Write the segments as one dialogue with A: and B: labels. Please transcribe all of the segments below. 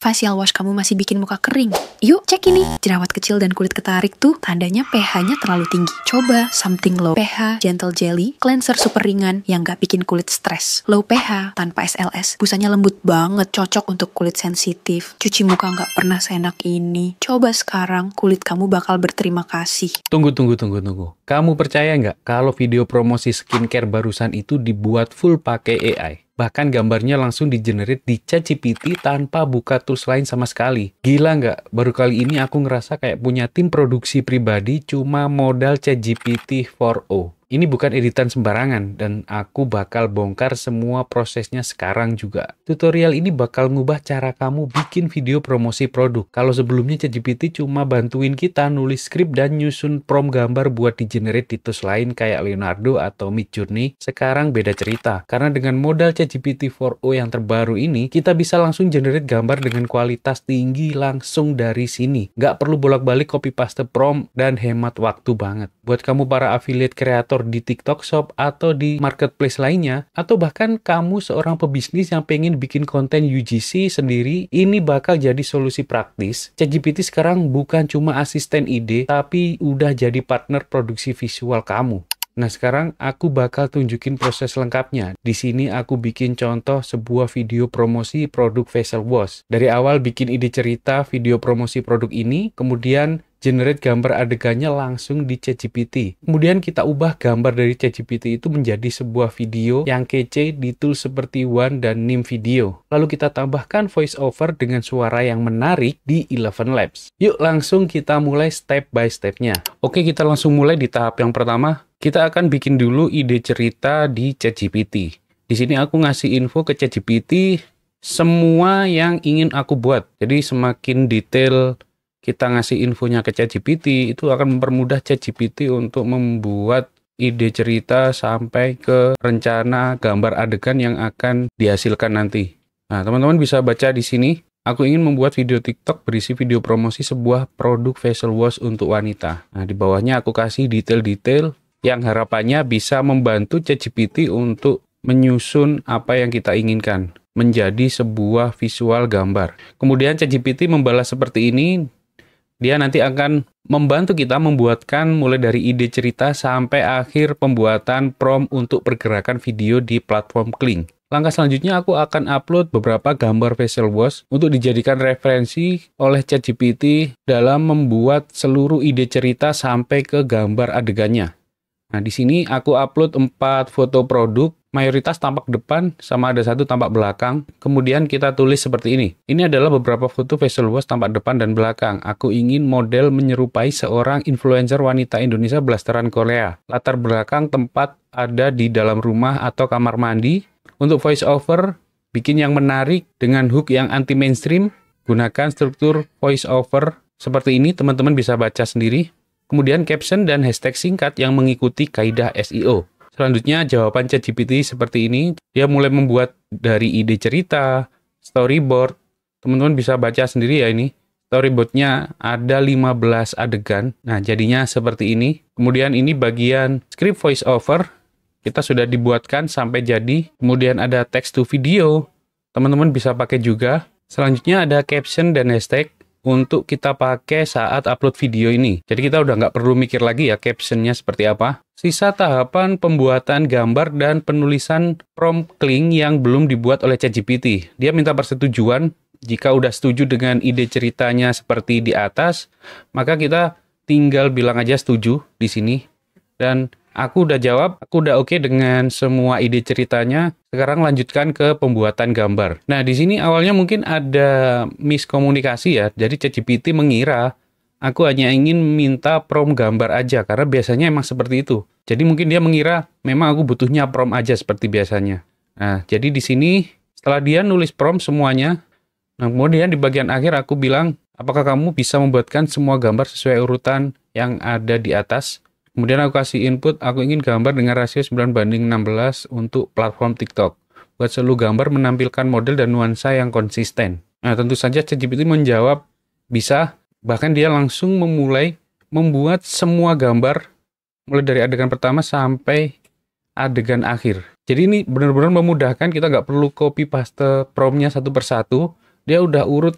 A: facial wash kamu masih bikin muka kering? Yuk cek ini. Jerawat kecil dan kulit ketarik tuh tandanya pH-nya terlalu tinggi. Coba something low pH gentle jelly cleanser super ringan yang gak bikin kulit stres. Low pH tanpa SLS. Busanya lembut banget, cocok untuk kulit sensitif. Cuci muka gak pernah seenak ini. Coba sekarang, kulit kamu bakal berterima kasih.
B: Tunggu. Kamu percaya nggak kalau video promosi skincare barusan itu dibuat full pakai AI? Bahkan gambarnya langsung di-generate di ChatGPT tanpa buka tools lain sama sekali. Gila nggak? Baru kali ini aku ngerasa kayak punya tim produksi pribadi cuma modal ChatGPT 4o. Ini bukan editan sembarangan dan aku bakal bongkar semua prosesnya sekarang juga. Tutorial ini bakal ngubah cara kamu bikin video promosi produk. Kalau sebelumnya ChatGPT cuma bantuin kita nulis skrip dan nyusun prompt gambar buat di-generate di tools lain kayak Leonardo atau Midjourney, sekarang beda cerita. Karena dengan modal ChatGPT 4o yang terbaru ini, kita bisa langsung generate gambar dengan kualitas tinggi langsung dari sini. Nggak perlu bolak-balik copy paste prompt dan hemat waktu banget. Buat kamu para affiliate kreator di TikTok Shop atau di marketplace lainnya, atau bahkan kamu seorang pebisnis yang pengen bikin konten UGC sendiri, ini bakal jadi solusi praktis. ChatGPT sekarang bukan cuma asisten ide, tapi udah jadi partner produksi visual kamu. Nah, sekarang aku bakal tunjukin proses lengkapnya. Di sini aku bikin contoh sebuah video promosi produk facial wash. Dari awal bikin ide cerita video promosi produk ini, kemudian generate gambar adegannya langsung di ChatGPT. Kemudian kita ubah gambar dari ChatGPT itu menjadi sebuah video yang kece di tools seperti One dan Nim Video. Lalu kita tambahkan voice over dengan suara yang menarik di Eleven Labs. Yuk langsung kita mulai step by stepnya. Oke, kita langsung mulai di tahap yang pertama. Kita akan bikin dulu ide cerita di ChatGPT. Di sini aku ngasih info ke ChatGPT semua yang ingin aku buat. Jadi semakin detail kita ngasih infonya ke ChatGPT, itu akan mempermudah ChatGPT untuk membuat ide cerita sampai ke rencana gambar adegan yang akan dihasilkan nanti. Nah, teman-teman bisa baca di sini. Aku ingin membuat video TikTok berisi video promosi sebuah produk facial wash untuk wanita. Nah, di bawahnya aku kasih detail-detail yang harapannya bisa membantu ChatGPT untuk menyusun apa yang kita inginkan menjadi sebuah visual gambar. Kemudian ChatGPT membalas seperti ini. Dia nanti akan membantu kita membuatkan mulai dari ide cerita sampai akhir pembuatan prompt untuk pergerakan video di platform Kling. Langkah selanjutnya aku akan upload beberapa gambar facial wash untuk dijadikan referensi oleh ChatGPT dalam membuat seluruh ide cerita sampai ke gambar adegannya. Nah, di sini aku upload 4 foto produk, mayoritas tampak depan sama ada 1 tampak belakang. Kemudian kita tulis seperti ini. Ini adalah beberapa foto facial wash tampak depan dan belakang. Aku ingin model menyerupai seorang influencer wanita Indonesia blasteran Korea. Latar belakang tempat ada di dalam rumah atau kamar mandi. Untuk voice over, bikin yang menarik dengan hook yang anti mainstream. Gunakan struktur voice over seperti ini, teman-teman bisa baca sendiri. Kemudian caption dan hashtag singkat yang mengikuti kaidah SEO. Selanjutnya jawaban ChatGPT seperti ini. Dia mulai membuat dari ide cerita, storyboard. Teman-teman bisa baca sendiri ya ini. Storyboardnya ada 15 adegan. Nah, jadinya seperti ini. Kemudian ini bagian script voice over. Kita sudah dibuatkan sampai jadi. Kemudian ada text to video. Teman-teman bisa pakai juga. Selanjutnya ada caption dan hashtag untuk kita pakai saat upload video ini. Jadi kita udah nggak perlu mikir lagi ya captionnya seperti apa. Sisa tahapan pembuatan gambar dan penulisan prompt Kling yang belum dibuat oleh ChatGPT. Dia minta persetujuan. Jika udah setuju dengan ide ceritanya seperti di atas, maka kita tinggal bilang aja setuju di sini. Dan aku udah jawab, aku udah oke dengan semua ide ceritanya. Sekarang lanjutkan ke pembuatan gambar. Nah, di sini awalnya mungkin ada miskomunikasi ya. Jadi ChatGPT mengira aku hanya ingin minta prompt gambar aja, karena biasanya emang seperti itu. Jadi mungkin dia mengira memang aku butuhnya prompt aja seperti biasanya. Nah, jadi di sini setelah dia nulis prompt semuanya, nah kemudian di bagian akhir aku bilang, apakah kamu bisa membuatkan semua gambar sesuai urutan yang ada di atas? Kemudian aku kasih input, aku ingin gambar dengan rasio 9:16 untuk platform TikTok. Buat seluruh gambar menampilkan model dan nuansa yang konsisten. Nah, tentu saja ChatGPT menjawab, bisa. Bahkan dia langsung memulai membuat semua gambar, mulai dari adegan pertama sampai adegan akhir. Jadi ini benar-benar memudahkan, kita nggak perlu copy paste prompt-nya satu persatu. Dia udah urut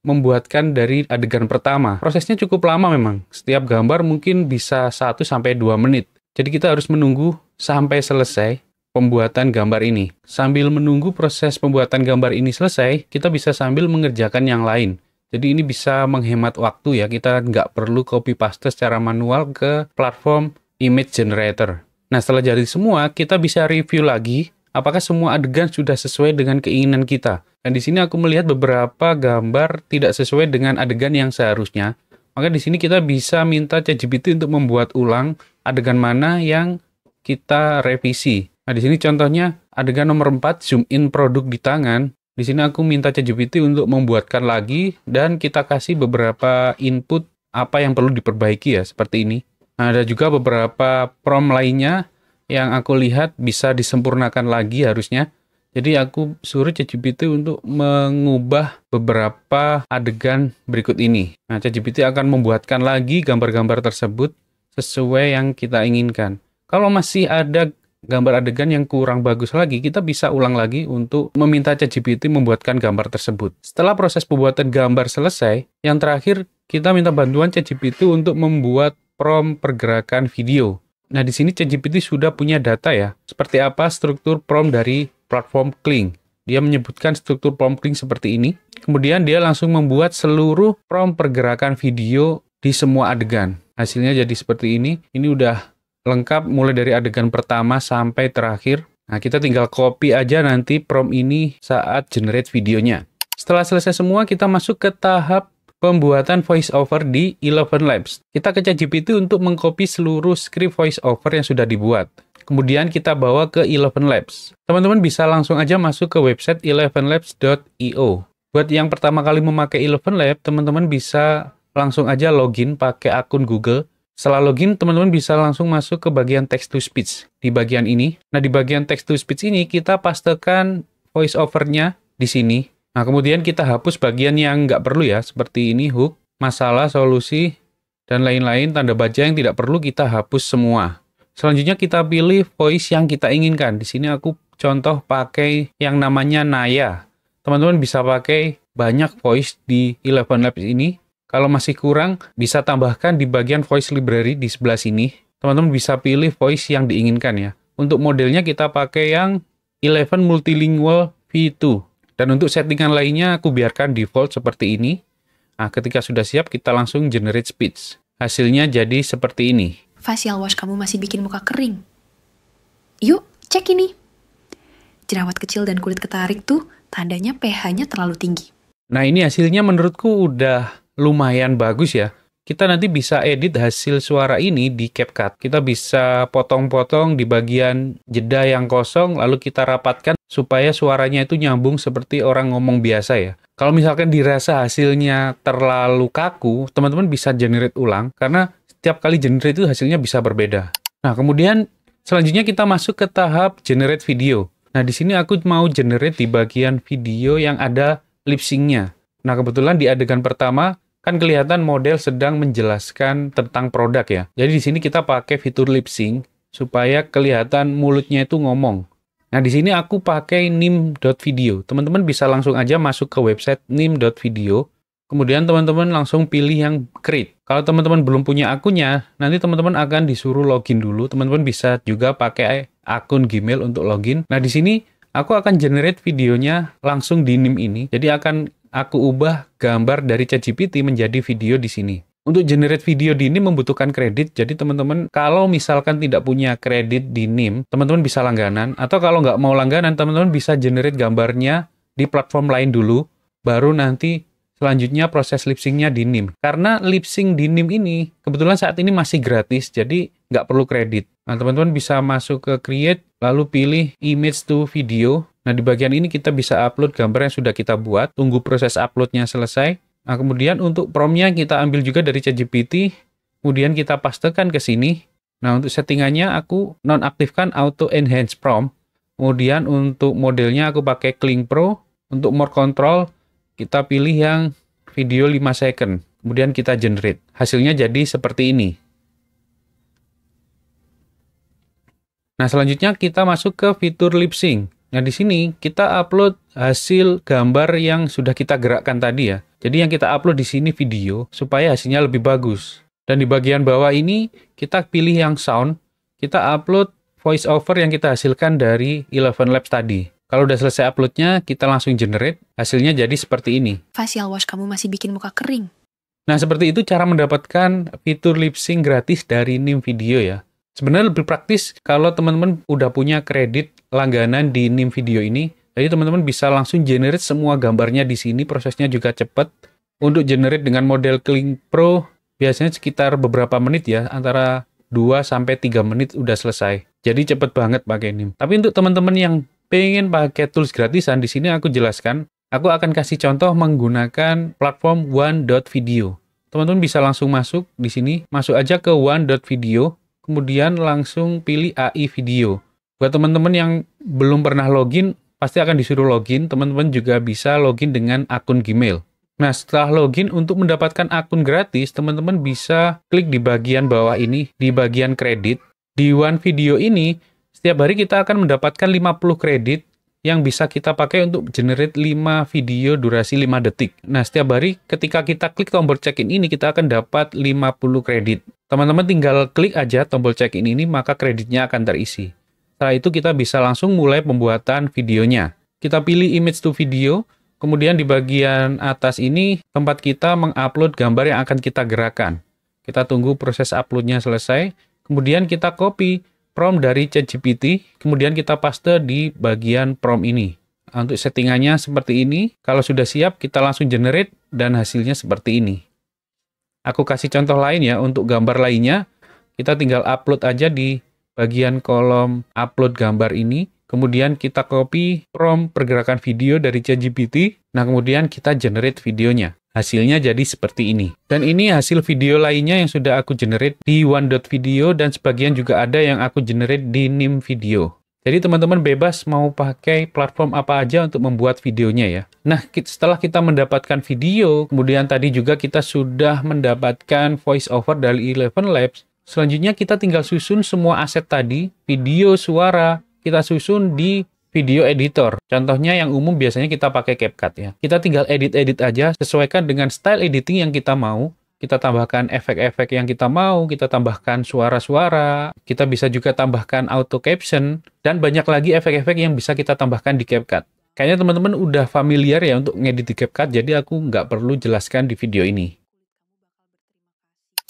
B: membuatkan dari adegan pertama. Prosesnya cukup lama memang. Setiap gambar mungkin bisa 1-2 menit. Jadi kita harus menunggu sampai selesai pembuatan gambar ini. Sambil menunggu proses pembuatan gambar ini selesai, kita bisa sambil mengerjakan yang lain. Jadi ini bisa menghemat waktu ya, kita nggak perlu copy paste secara manual ke platform image generator. Nah, setelah jadi semua, kita bisa review lagi apakah semua adegan sudah sesuai dengan keinginan kita. Dan di sini aku melihat beberapa gambar tidak sesuai dengan adegan yang seharusnya. Maka di sini kita bisa minta ChatGPT untuk membuat ulang adegan mana yang kita revisi. Nah, di sini contohnya adegan nomor 4, zoom in produk di tangan. Di sini aku minta ChatGPT untuk membuatkan lagi dan kita kasih beberapa input apa yang perlu diperbaiki ya, seperti ini. Nah, ada juga beberapa prompt lainnya yang aku lihat bisa disempurnakan lagi harusnya. Jadi aku suruh ChatGPT untuk mengubah beberapa adegan berikut ini. Nah, ChatGPT akan membuatkan lagi gambar-gambar tersebut sesuai yang kita inginkan. Kalau masih ada gambar adegan yang kurang bagus lagi, kita bisa ulang lagi untuk meminta ChatGPT membuatkan gambar tersebut. Setelah proses pembuatan gambar selesai, yang terakhir kita minta bantuan ChatGPT untuk membuat prompt pergerakan video. Nah, di sini ChatGPT sudah punya data ya, seperti apa struktur prompt dari platform Kling. Dia menyebutkan struktur prompt Kling seperti ini. Kemudian dia langsung membuat seluruh prompt pergerakan video di semua adegan. Hasilnya jadi seperti ini. Ini udah lengkap mulai dari adegan pertama sampai terakhir. Nah, kita tinggal copy aja nanti prompt ini saat generate videonya. Setelah selesai semua, kita masuk ke tahap pembuatan voice over di Eleven Labs. Kita ke ChatGPT untuk mengcopy seluruh script voice over yang sudah dibuat. Kemudian kita bawa ke Eleven Labs. Teman-teman bisa langsung aja masuk ke website elevenlabs.io. Buat yang pertama kali memakai Eleven Labs, teman-teman bisa langsung aja login pakai akun Google. Setelah login, teman-teman bisa langsung masuk ke bagian text to speech di bagian ini. Nah, di bagian text to speech ini kita pastekan voice over-nya di sini. Nah, kemudian kita hapus bagian yang nggak perlu ya, seperti ini hook, masalah, solusi, dan lain-lain, tanda baca yang tidak perlu kita hapus semua. Selanjutnya kita pilih voice yang kita inginkan. Di sini aku contoh pakai yang namanya Naya. Teman-teman bisa pakai banyak voice di Eleven Labs ini. Kalau masih kurang, bisa tambahkan di bagian voice library di sebelah sini. Teman-teman bisa pilih voice yang diinginkan ya. Untuk modelnya kita pakai yang Eleven Multilingual V2. Dan untuk settingan lainnya aku biarkan default seperti ini. Nah, ketika sudah siap kita langsung generate speech. Hasilnya jadi seperti ini.
A: Facial wash kamu masih bikin muka kering. Yuk, cek ini. Jerawat kecil dan kulit ketarik tuh tandanya pH-nya terlalu tinggi.
B: Nah, ini hasilnya menurutku udah lumayan bagus ya. Kita nanti bisa edit hasil suara ini di CapCut. Kita bisa potong-potong di bagian jeda yang kosong, lalu kita rapatkan supaya suaranya itu nyambung seperti orang ngomong biasa ya. Kalau misalkan dirasa hasilnya terlalu kaku, teman-teman bisa generate ulang, karena setiap kali generate itu hasilnya bisa berbeda. Nah, kemudian selanjutnya kita masuk ke tahap generate video. Nah, di sini aku mau generate di bagian video yang ada lip sync-nya. Nah, kebetulan di adegan pertama kan kelihatan model sedang menjelaskan tentang produk ya. Jadi di sini kita pakai fitur lip sync supaya kelihatan mulutnya itu ngomong. Nah, di sini aku pakai nim.video. Teman-teman bisa langsung aja masuk ke website nim.video. Kemudian teman-teman langsung pilih yang create. Kalau teman-teman belum punya akunnya, nanti teman-teman akan disuruh login dulu. Teman-teman bisa juga pakai akun Gmail untuk login. Nah, di sini aku akan generate videonya langsung di nim ini. Jadi aku ubah gambar dari ChatGPT menjadi video di sini. Untuk generate video di NIM membutuhkan kredit, jadi teman-teman kalau misalkan tidak punya kredit di NIM, teman-teman bisa langganan, atau kalau nggak mau langganan, teman-teman bisa generate gambarnya di platform lain dulu, baru nanti selanjutnya proses lip sync-nya di NIM. Karena lip sync di NIM ini, kebetulan saat ini masih gratis, jadi nggak perlu kredit. Nah, teman-teman bisa masuk ke create, lalu pilih image to video. Nah, di bagian ini kita bisa upload gambar yang sudah kita buat, tunggu proses uploadnya selesai. Nah, kemudian untuk prompt-nya kita ambil juga dari ChatGPT, kemudian kita pastekan ke sini. Nah, untuk settingannya aku nonaktifkan auto enhance prompt. Kemudian untuk modelnya aku pakai Kling Pro. Untuk more control, kita pilih yang video 5 second. Kemudian kita generate. Hasilnya jadi seperti ini. Nah, selanjutnya kita masuk ke fitur lip sync. Nah, di sini kita upload hasil gambar yang sudah kita gerakkan tadi ya. Jadi yang kita upload di sini video supaya hasilnya lebih bagus. Dan di bagian bawah ini kita pilih yang sound, kita upload voice over yang kita hasilkan dari Eleven Labs tadi. Kalau udah selesai uploadnya, kita langsung generate, hasilnya jadi seperti ini.
A: Facial wash kamu masih bikin muka kering.
B: Nah, seperti itu cara mendapatkan fitur lip sync gratis dari Nim Video ya. Sebenarnya lebih praktis kalau teman-teman udah punya kredit langganan di Nim Video ini. Jadi teman-teman bisa langsung generate semua gambarnya di sini, prosesnya juga cepat. Untuk generate dengan model Kling Pro, biasanya sekitar beberapa menit ya, antara 2-3 menit udah selesai. Jadi cepet banget pakai Nim. Tapi untuk teman-teman yang pengen pakai tools gratisan, di sini aku jelaskan. Aku akan kasih contoh menggunakan platform One.video. Teman-teman bisa langsung masuk di sini, masuk aja ke One.video, kemudian langsung pilih AI Video. Buat teman-teman yang belum pernah login, pasti akan disuruh login. Teman-teman juga bisa login dengan akun Gmail. Nah, setelah login, untuk mendapatkan akun gratis, teman-teman bisa klik di bagian bawah ini, di bagian kredit. Di One Video ini, setiap hari kita akan mendapatkan 50 kredit yang bisa kita pakai untuk generate 5 video durasi 5 detik. Nah, setiap hari ketika kita klik tombol check-in ini, kita akan dapat 50 kredit. Teman-teman tinggal klik aja tombol check-in ini, maka kreditnya akan terisi. Setelah itu kita bisa langsung mulai pembuatan videonya. Kita pilih image to video, kemudian di bagian atas ini tempat kita mengupload gambar yang akan kita gerakan. Kita tunggu proses uploadnya selesai, kemudian kita copy prompt dari ChatGPT, kemudian kita paste di bagian prompt ini. Untuk settingannya seperti ini, kalau sudah siap kita langsung generate dan hasilnya seperti ini. Aku kasih contoh lain ya, untuk gambar lainnya, kita tinggal upload aja di bagian kolom upload gambar ini, kemudian kita copy prompt pergerakan video dari ChatGPT, nah kemudian kita generate videonya. Hasilnya jadi seperti ini. Dan ini hasil video lainnya yang sudah aku generate di One.video dan sebagian juga ada yang aku generate di Nim Video. Jadi teman-teman bebas mau pakai platform apa aja untuk membuat videonya ya. Nah, setelah kita mendapatkan video, kemudian tadi juga kita sudah mendapatkan voice over dari Eleven Labs. Selanjutnya kita tinggal susun semua aset tadi, video, suara, kita susun di video editor. Contohnya yang umum biasanya kita pakai CapCut ya. Kita tinggal edit-edit aja, sesuaikan dengan style editing yang kita mau. Kita tambahkan efek-efek yang kita mau, kita tambahkan suara-suara, kita bisa juga tambahkan auto caption, dan banyak lagi efek-efek yang bisa kita tambahkan di CapCut. Kayaknya teman-teman udah familiar ya untuk ngedit di CapCut, jadi aku nggak perlu jelaskan di video ini.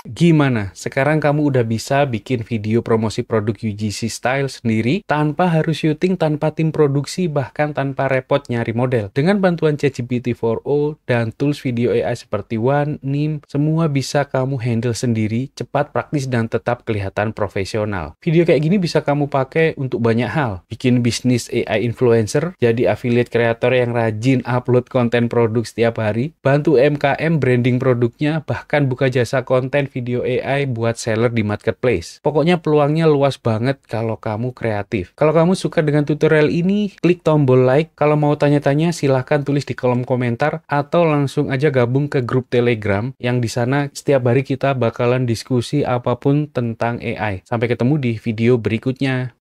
B: Gimana? Sekarang kamu udah bisa bikin video promosi produk UGC Style sendiri tanpa harus syuting, tanpa tim produksi, bahkan tanpa repot nyari model. Dengan bantuan ChatGPT 4o dan tools video AI seperti One, Nim, semua bisa kamu handle sendiri, cepat, praktis, dan tetap kelihatan profesional. Video kayak gini bisa kamu pakai untuk banyak hal. Bikin bisnis AI influencer, jadi affiliate creator yang rajin upload konten produk setiap hari, bantu UMKM branding produknya, bahkan buka jasa konten video AI buat seller di marketplace. Pokoknya peluangnya luas banget kalau kamu kreatif. Kalau kamu suka dengan tutorial ini, klik tombol like. Kalau mau tanya-tanya, silahkan tulis di kolom komentar atau langsung aja gabung ke grup Telegram yang di sana setiap hari kita bakalan diskusi apapun tentang AI. Sampai ketemu di video berikutnya.